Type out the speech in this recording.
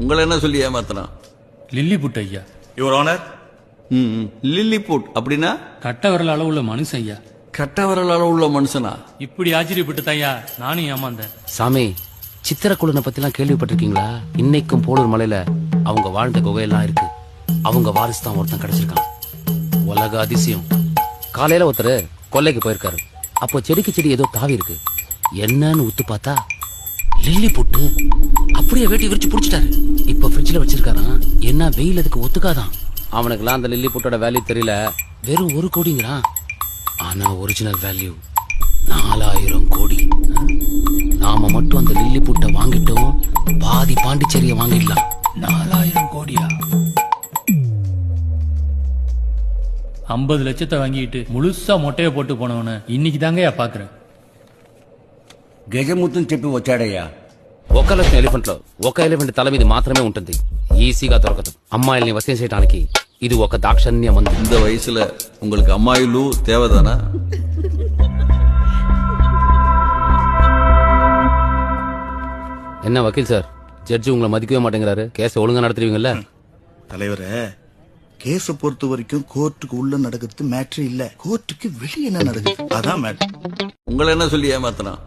உங்களை என்ன சொல்லி ஏமாத்தினான்? லில்லிபுட் ஐயா. Your honour. லில்லிபுட் அப்படின்னா? கட்ட விரல் அளவுள்ள மனுஷன் ஐயா. கட்ட விரலால உள்ள மனுஷனா? இப்படி ஆச்சரியப்பட்டு ஐயா நானும் ஏமாந்தேன். சாமி, சித்திரக்குள்ளனை பத்திலாம் கேள்விப்பட்டிருக்கீங்களா? இன்னைக்கும் போலூர் மலையில அவங்க வாழ்ந்த குகையெல்லாம் இருக்கு. அவங்க வாரிசு தான் ஒருத்தன் கிடைச்சிருக்கான். உலக அதிசயம். காலையில ஒருத்தர் கொல்லைக்கு போயிருக்காரு. அப்போ செடிக்கு செடி ஏதோ தாவி இருக்கு. என்னன்னு உத்து பார்த்தா லில்லி புட்டு. அப்படியே வேட்டி விரிச்சு புடிச்சிட்டாரு. இப்ப ஃப்ரிட்ஜ்ல வச்சிருக்காராம். என்ன வெயில் அதுக்கு ஒத்துக்காதான். அவனுக்குலாம் அந்த லில்லி புட்டோட வேல்யூ தெரியல. வெறும் 1 கோடிங்கிறான். ஆனா ஒரிஜினல் வேல்யூ 4000 கோடி. நாம மட்டும் அந்த லில்லி புட்டை வாங்கிட்டோம், பாதி பாண்டிச்சேரிய வாங்கிடலாம். 4000 கோடியா? 50 லட்சத்தை வாங்கிட்டு முழுசா மொட்டைய போட்டு போனவன இன்னைக்கு தாங்கயா பாக்குறேன். గజముత్తుని చెప్పి వచ్చాడయ్యా. ఒక లక్ష ఎలిఫెంట్ లో ఒక ఎలిఫెంట్ తల మీద మాత్రమే ఉంటుంది. ఈజీగా దొరకదు. అమ్మాయిల్ని వశం చేయడానికి ఇది ఒక దాక్షణ్య మందు. இந்த வயசுல உங்களுக்கு அம்மாயிலு தேவைதானா? என்ன வக்கீல் சார், ஜட்ஜி உங்களை மதிக்கவே மாட்டேங்கிறாரு. கேஸை ஒழுங்கா நடத்துவீங்கல்ல? தலைவரே, கேஸ பொறுத்த வரைக்கும் கோர்ட்டுக்கு உள்ள நடக்கிறது மேட்ரு இல்ல, கோர்ட்டுக்கு வெளியே என்ன நடக்குது அதான் மேட்ரு. உங்களை என்ன சொல்லி ஏமாத்தினான்?